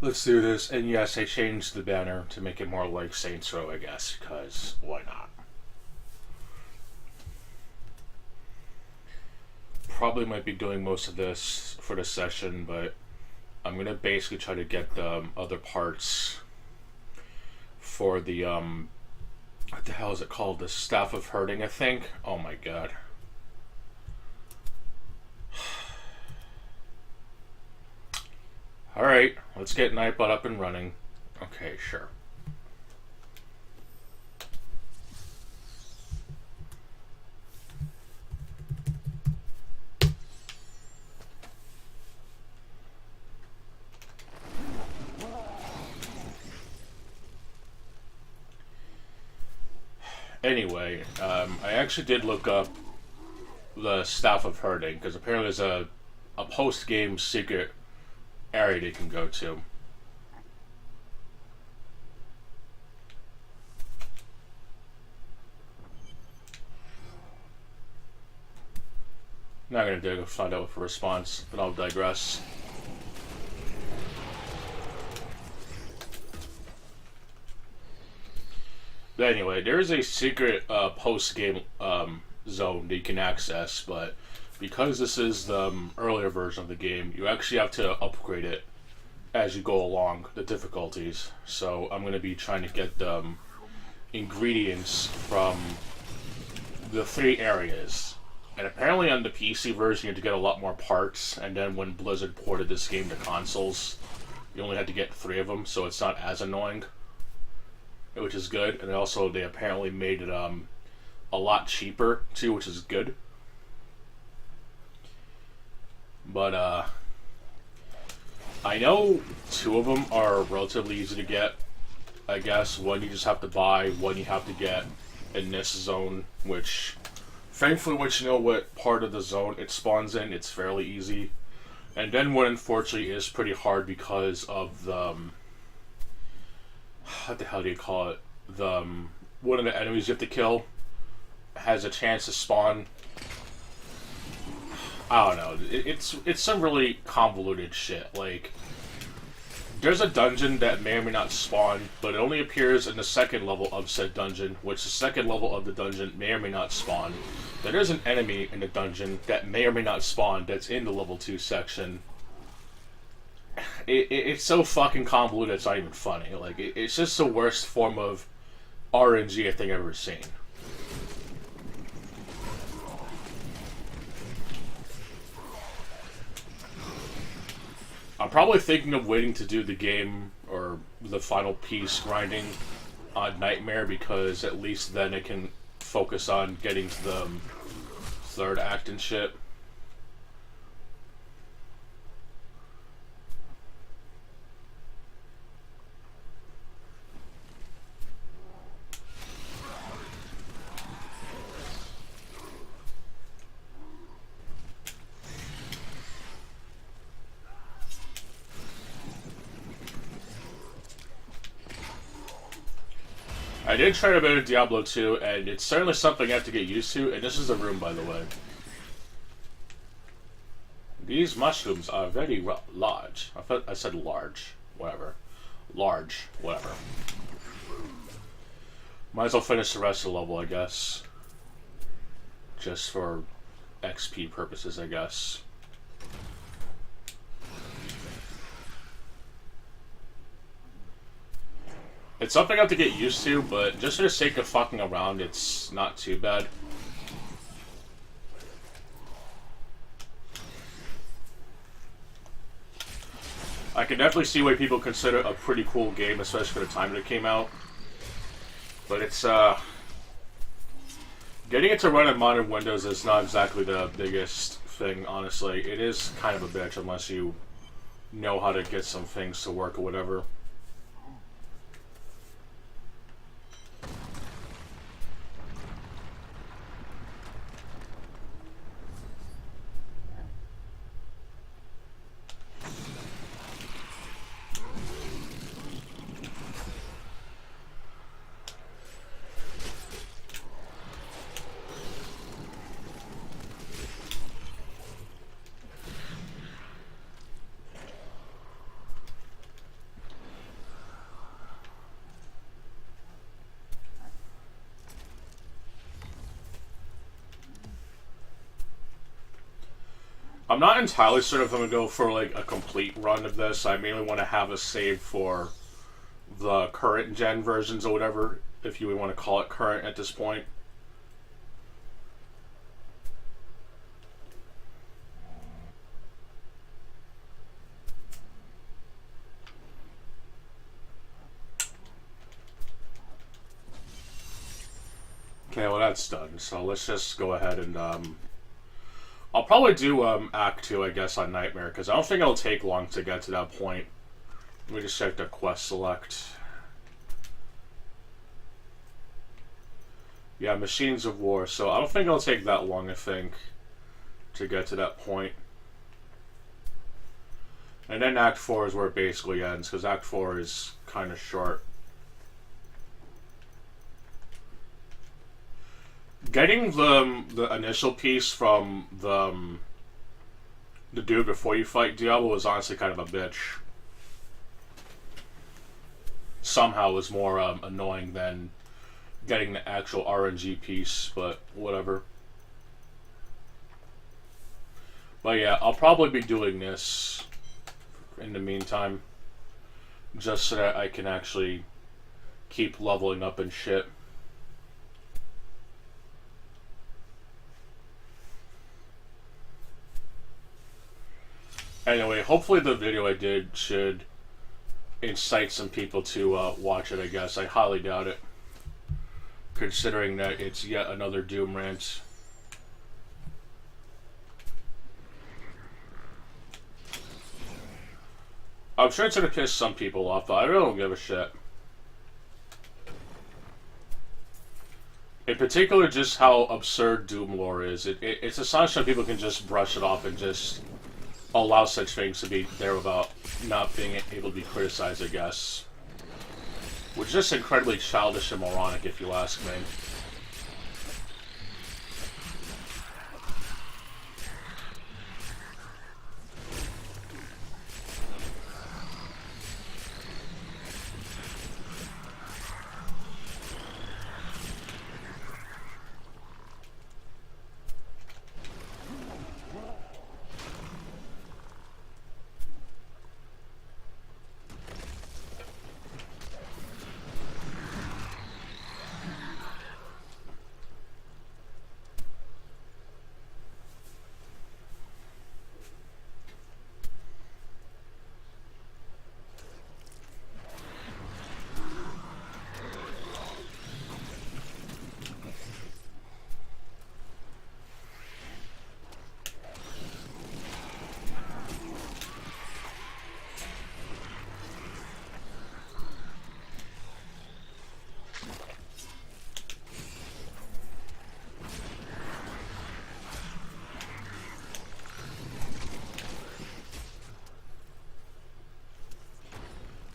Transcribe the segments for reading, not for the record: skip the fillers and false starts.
Let's do this. And yes, I changed the banner to make it more like Saints Row, I guess, because why not? Probably might be doing most of this for the session, but I'm gonna basically try to get the other parts for the what the hell is it called? The Staff of Herding, I think. Oh my god. Alright, let's get Nightbot up and running. Okay, sure. Anyway, I actually did look up the Staff of Herding, because apparently there's a post-game secret area they can go to. Not gonna dig, find out for a response, but I'll digress. But anyway, there is a secret post-game zone that you can access, but because this is the earlier version of the game, you actually have to upgrade it as you go along, the difficulties. So I'm going to be trying to get the ingredients from the 3 areas. And apparently on the PC version you had to get a lot more parts, and then when Blizzard ported this game to consoles, you only had to get 3 of them, so it's not as annoying, which is good. And also they apparently made it a lot cheaper too, which is good. But I know 2 of them are relatively easy to get, I guess. One you just have to buy, one you have to get in this zone, which thankfully once you know what part of the zone it spawns in, it's fairly easy. And then one unfortunately is pretty hard because of the what the hell do you call it? The one of the enemies you have to kill has a chance to spawn. I don't know. It's some really convoluted shit. Like, there's a dungeon that may or may not spawn, but it only appears in the 2nd level of said dungeon, which the 2nd level of the dungeon may or may not spawn. Then there's an enemy in the dungeon that may or may not spawn that's in the level 2 section. It's so fucking convoluted it's not even funny. Like, it's just the worst form of RNG I think I've ever seen. I'm probably thinking of waiting to do the game, or the final piece, grinding on Nightmare, because at least then it can focus on getting to the 3rd act and shit. I did try a bit of Diablo 2, and it's certainly something I have to get used to, and this is a room, by the way. These mushrooms are very large. I said large. Whatever. Large. Whatever. Might as well finish the rest of the level, I guess. Just for XP purposes, I guess. It's something I have to get used to, but just for the sake of fucking around, it's not too bad. I can definitely see why people consider it a pretty cool game, especially for the time that it came out. But it's, getting it to run on modern Windows is not exactly the biggest thing, honestly. It is kind of a bitch unless you know how to get some things to work or whatever. I'm not entirely certain if I'm going to go for like a complete run of this. I mainly want to have a save for the current gen versions or whatever, if you would want to call it current at this point. Okay, well that's done. So let's just go ahead and I'll probably do Act 2, I guess, on Nightmare, because I don't think it'll take long to get to that point. Let me just check the quest select. Yeah, Machines of War, so I don't think it'll take that long, I think, to get to that point. And then Act 4 is where it basically ends, because Act 4 is kind of short. Getting the initial piece from the dude before you fight Diablo was honestly kind of a bitch. Somehow it was more annoying than getting the actual RNG piece, but whatever. But yeah, I'll probably be doing this in the meantime, just so that I can actually keep leveling up and shit. Anyway, hopefully the video I did should incite some people to watch it, I guess. I highly doubt it, considering that it's yet another Doom rant. I'm sure it's going to piss some people off, but I really don't give a shit. In particular, just how absurd Doom lore is. It's astonishing that people can just brush it off and just allow such things to be there without not being able to be criticized, I guess. Which is just incredibly childish and moronic, if you ask me.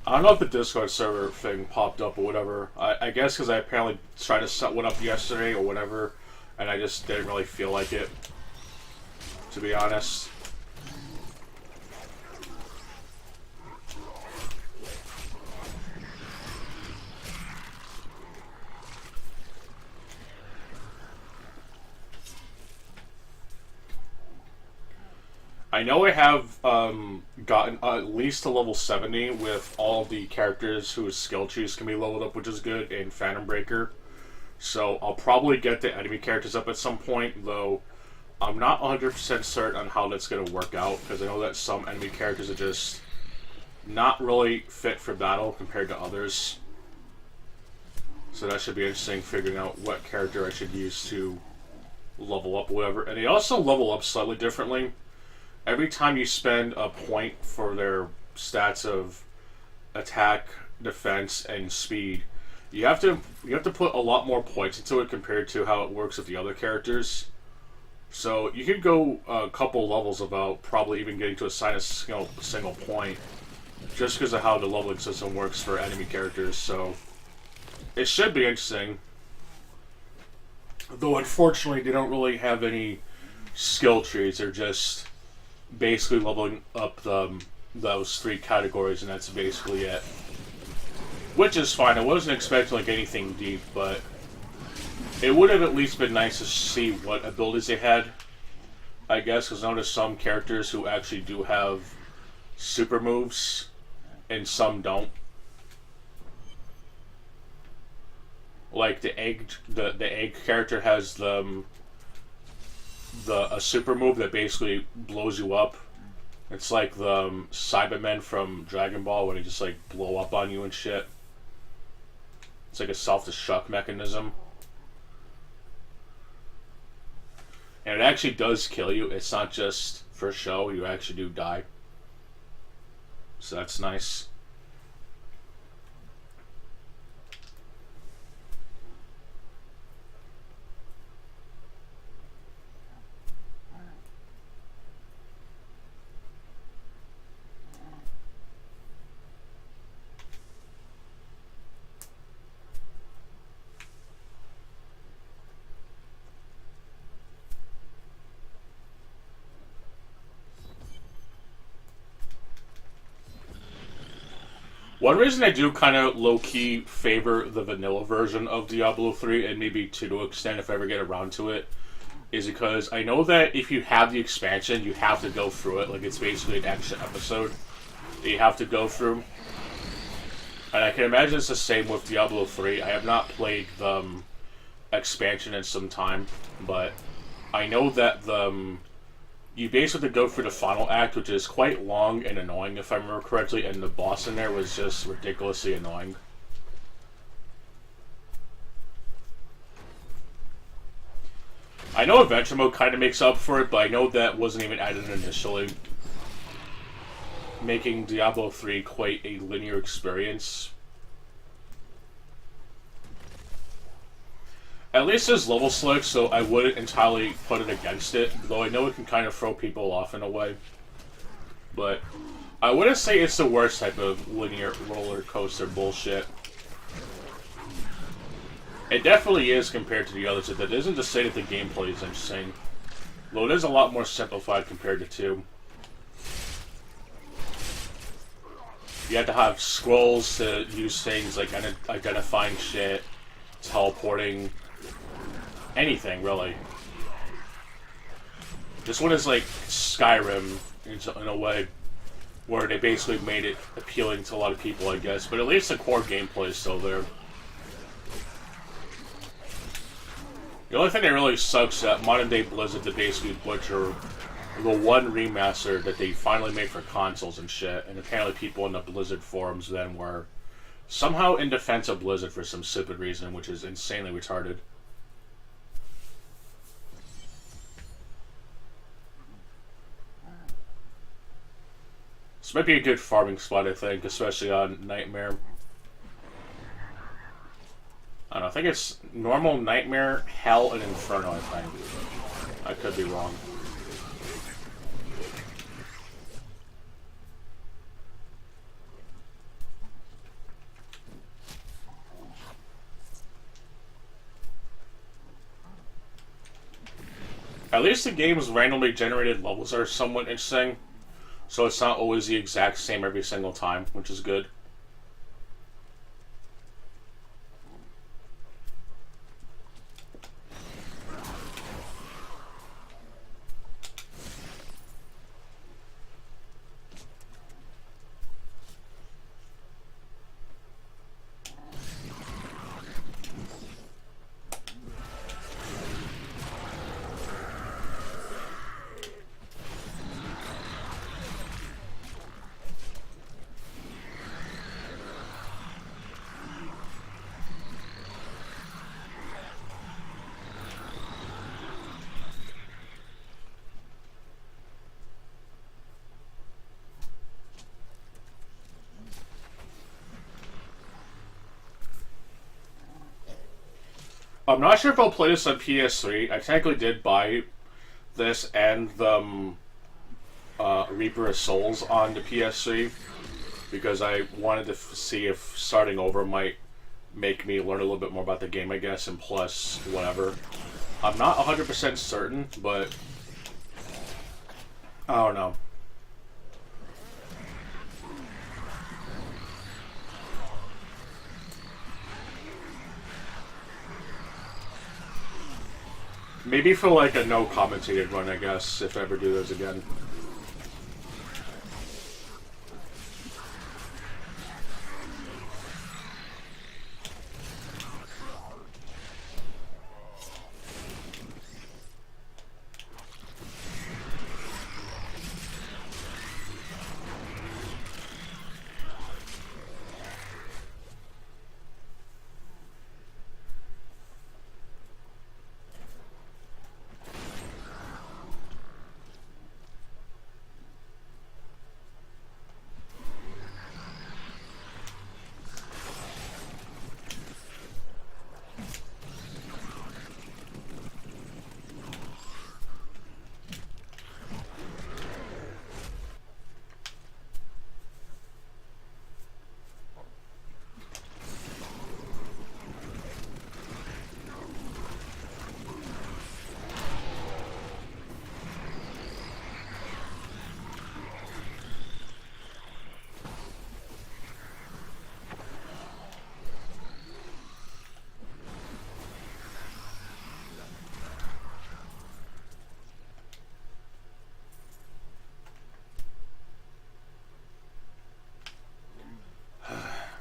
I don't know if the Discord server thing popped up or whatever. I guess because I apparently tried to set one up yesterday or whatever, and I just didn't really feel like it, to be honest. I know I have gotten at least to level 70 with all the characters whose skill trees can be leveled up, which is good, in Phantom Breaker. So I'll probably get the enemy characters up at some point, though I'm not 100% certain on how that's going to work out, because I know that some enemy characters are just not really fit for battle compared to others. So that should be interesting, figuring out what character I should use to level up or whatever. And they also level up slightly differently. Every time you spend a point for their stats of attack, defense, and speed, you have to put a lot more points into it compared to how it works with the other characters. So you could go a couple levels without probably even getting to assign a single point, just because of how the leveling system works for enemy characters. So it should be interesting. Though unfortunately they don't really have any skill trees. They're just basically leveling up those three categories, and that's basically it. Which is fine. I wasn't expecting like anything deep, but it would have at least been nice to see what abilities they had. I guess, because notice some characters who actually do have super moves, and some don't. Like the egg character has a super move that basically blows you up. It's like the Cybermen from Dragon Ball, where they just like blow up on you and shit. It's like a self-destruct mechanism. And it actually does kill you. It's not just for show. You actually do die. So that's nice. One reason I do kind of low-key favor the vanilla version of Diablo 3, and maybe 2 to an extent if I ever get around to it, is because I know that if you have the expansion, you have to go through it. Like, it's basically an extra episode that you have to go through. And I can imagine it's the same with Diablo 3. I have not played the expansion in some time, but I know that you basically go through the final act, which is quite long and annoying, if I remember correctly, and the boss in there was just ridiculously annoying. I know Adventure Mode kind of makes up for it, but I know that wasn't even added initially, making Diablo 3 quite a linear experience. At least there's level select, so I wouldn't entirely put it against it, though I know it can kind of throw people off in a way. But I wouldn't say it's the worst type of linear roller coaster bullshit. It definitely is compared to the others. That isn't to say that the gameplay is insane, though it is a lot more simplified compared to 2. You have to have scrolls to use things like identifying shit, teleporting, anything, really. This one is like Skyrim in a way, where they basically made it appealing to a lot of people, I guess. But at least the core gameplay is still there. The only thing that really sucks is that modern day Blizzard to basically butcher the one remaster that they finally made for consoles and shit. And apparently people in the Blizzard forums then were somehow in defense of Blizzard for some stupid reason, which is insanely retarded. This might be a good farming spot, I think, especially on Nightmare. I don't know, I think it's normal, Nightmare, Hell, and Inferno, I think. I could be wrong. At least the game's randomly generated levels are somewhat interesting. So it's not always the exact same every single time, which is good. I'm not sure if I'll play this on PS3. I technically did buy this and the Reaper of Souls on the PS3 because I wanted to see if starting over might make me learn a little bit more about the game, I guess, and plus whatever. I'm not 100% certain, but I don't know. Maybe for like a no commentated run, I guess, if I ever do those again.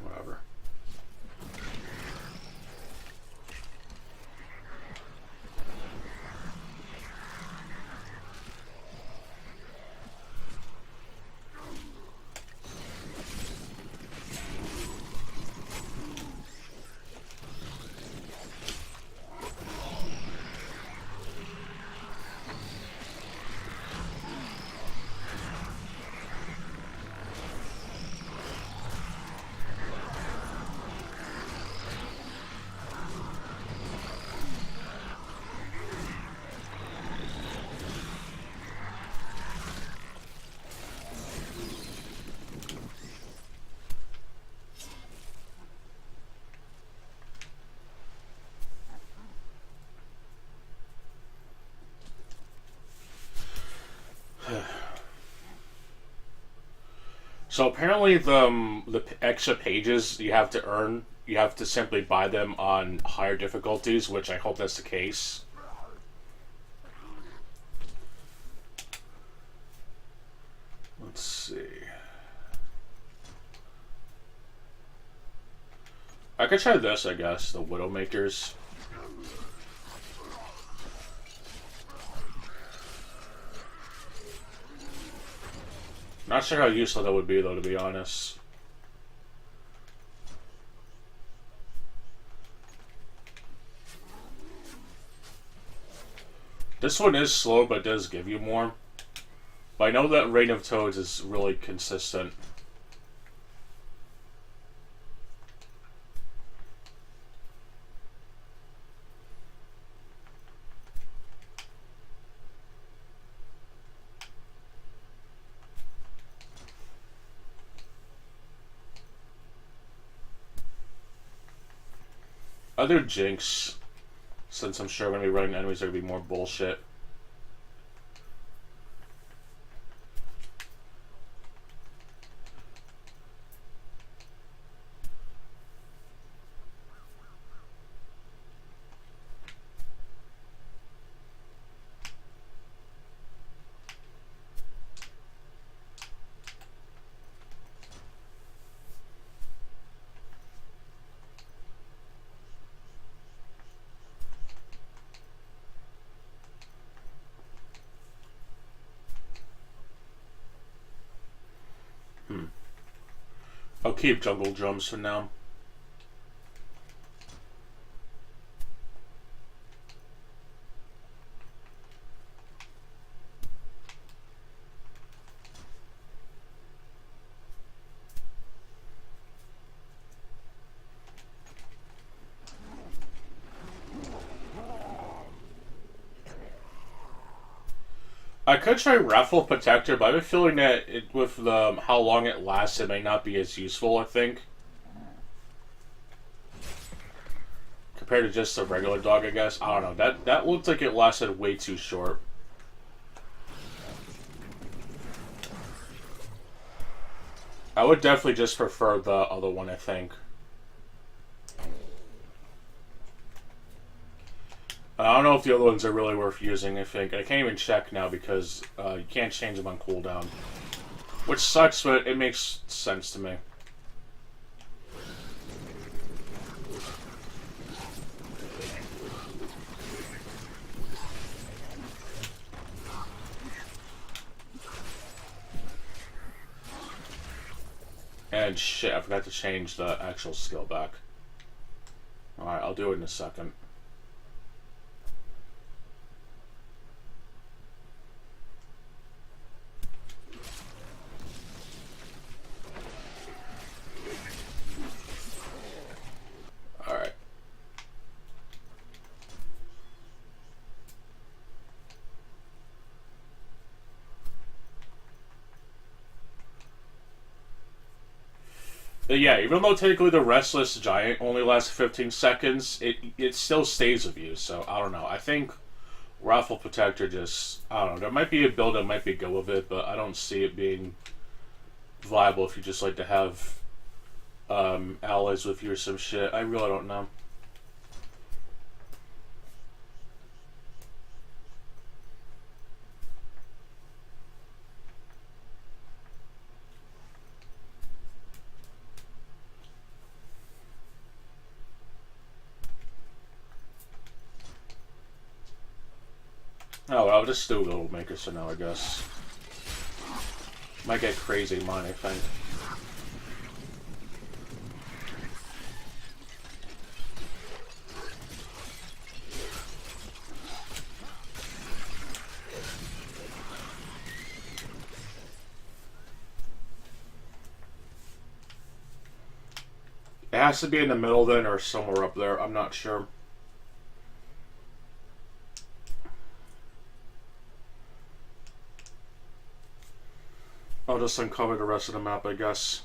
Whatever. So apparently the extra pages you have to earn, you have to simply buy them on higher difficulties, which I hope that's the case. Let's see. I could try this, I guess, the Widowmakers. Not sure how useful that would be, though, to be honest. This one is slow, but does give you more. But I know that Reign of Toads is really consistent. Other Jinx, since I'm sure when we run enemies, there will be more bullshit. I'll keep Jungle Drums for now. I could try Raffle Protector, but I have a feeling that with how long it lasts, it may not be as useful, I think. Compared to just a regular dog, I guess. I don't know. That looked like it lasted way too short. I would definitely just prefer the other one, I think. I don't know if the other ones are really worth using, I think. I can't even check now because you can't change them on cooldown. Which sucks, but it makes sense to me. And shit, I forgot to change the actual skill back. Alright, I'll do it in a second. Alright. But yeah, even though technically the Restless Giant only lasts 15 seconds, it still stays with you, so I don't know. I think Wrathful Protector just, I don't know, there might be a build that might be good with it, but I don't see it being viable if you just like to have allies with you or some shit. I really don't know. Oh, well, I'll just do a little maker so now, I guess. Might get crazy in mine, I think. It has to be in the middle then, or somewhere up there. I'm not sure. I'll just uncover the rest of the map, I guess.